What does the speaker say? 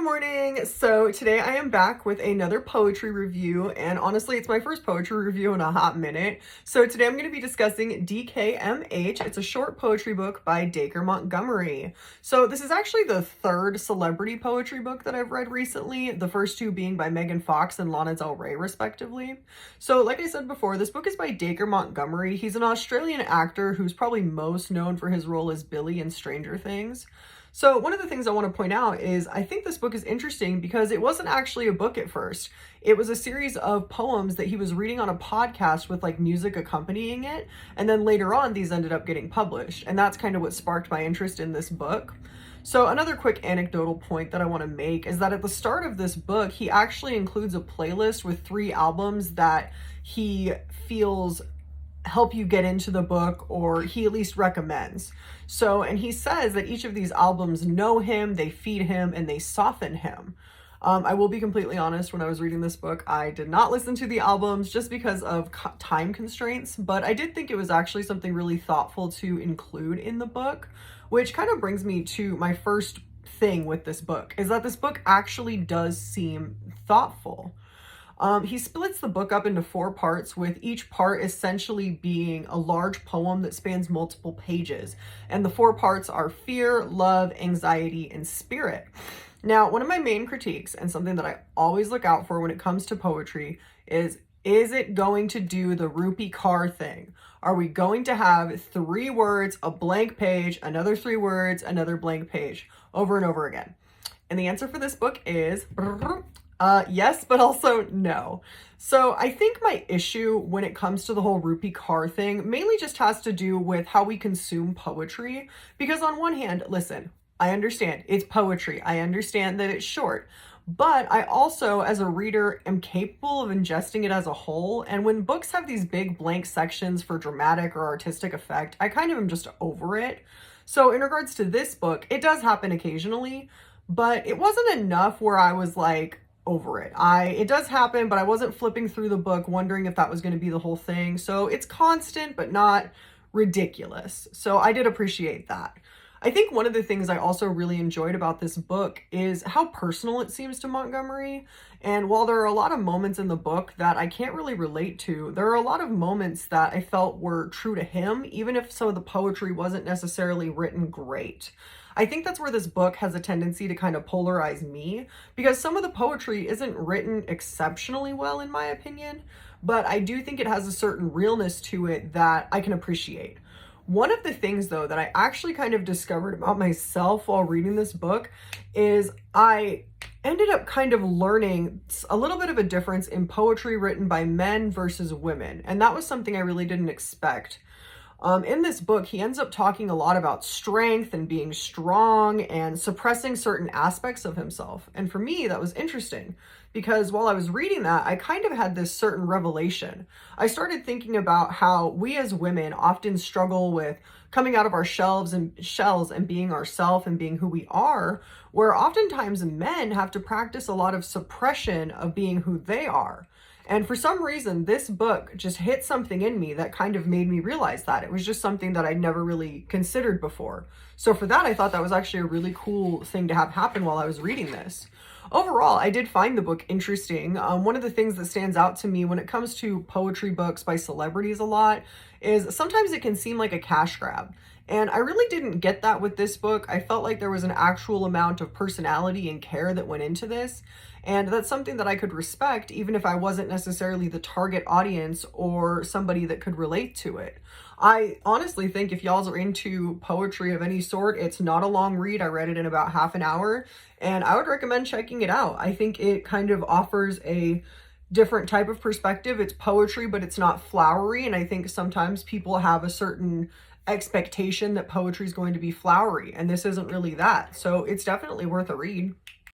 Good morning. So today I am back with another poetry review, and honestly it's my first poetry review in a hot minute. So today I'm going to be discussing DKMH. It's a short poetry book by Dacre Montgomery. So this is actually the third celebrity poetry book that I've read recently, the first two being by Megan Fox and Lana Del Rey respectively. So like I said before, this book is by Dacre Montgomery. He's an Australian actor who's probably most known for his role as Billy in Stranger Things. So one of the things I want to point out is I think this book is interesting because it wasn't actually a book at first. It was a series of poems that he was reading on a podcast with like music accompanying it. And then later on, these ended up getting published. And that's kind of what sparked my interest in this book. So another quick anecdotal point that I want to make is that at the start of this book, he actually includes a playlist with 3 albums that he feels help you get into the book, or he at least recommends. So, and he says that each of these albums know him, they feed him, and they soften him. I will be completely honest, when I was reading this book, I did not listen to the albums just because of time constraints, but I did think it was actually something really thoughtful to include in the book, which kind of brings me to my first thing with this book, is that this book actually does seem thoughtful. He splits the book up into 4 parts, with each part essentially being a large poem that spans multiple pages. And the 4 parts are fear, love, anxiety, and spirit. Now, one of my main critiques, and something that I always look out for when it comes to poetry, is it going to do the Rupi Kaur thing? Are we going to have 3 words, a blank page, another 3 words, another blank page, over and over again? And the answer for this book is yes, but also no. So I think my issue when it comes to the whole Rupi Kaur thing mainly just has to do with how we consume poetry. Because on one hand, listen, I understand it's poetry. I understand that it's short. But I also, as a reader, am capable of ingesting it as a whole. And when books have these big blank sections for dramatic or artistic effect, I kind of am just over it. So in regards to this book, it does happen occasionally, but it wasn't enough where I was like, over it. It does happen, but I wasn't flipping through the book wondering if that was going to be the whole thing. So it's constant, but not ridiculous. So I did appreciate that. I think one of the things I also really enjoyed about this book is how personal it seems to Montgomery. And while there are a lot of moments in the book that I can't really relate to, there are a lot of moments that I felt were true to him, even if some of the poetry wasn't necessarily written great. I think that's where this book has a tendency to kind of polarize me, because some of the poetry isn't written exceptionally well, in my opinion, but I do think it has a certain realness to it that I can appreciate. One of the things, though, that I actually kind of discovered about myself while reading this book is I ended up kind of learning a little bit of a difference in poetry written by men versus women, and that was something I really didn't expect. In this book, he ends up talking a lot about strength and being strong and suppressing certain aspects of himself. And for me, that was interesting because while I was reading that, I kind of had this certain revelation. I started thinking about how we as women often struggle with coming out of our shells and being ourselves and being who we are, where oftentimes men have to practice a lot of suppression of being who they are. And for some reason, this book just hit something in me that kind of made me realize that. It was just something that I'd never really considered before. So for that, I thought that was actually a really cool thing to have happen while I was reading this. Overall, I did find the book interesting. One of the things that stands out to me when it comes to poetry books by celebrities a lot is sometimes it can seem like a cash grab. And I really didn't get that with this book. I felt like there was an actual amount of personality and care that went into this. And that's something that I could respect, even if I wasn't necessarily the target audience or somebody that could relate to it. I honestly think if y'all are into poetry of any sort, it's not a long read. I read it in about half an hour, and I would recommend checking it out. I think it kind of offers a different type of perspective. It's poetry, but it's not flowery. And I think sometimes people have a certain expectation that poetry is going to be flowery, and this isn't really that. So it's definitely worth a read.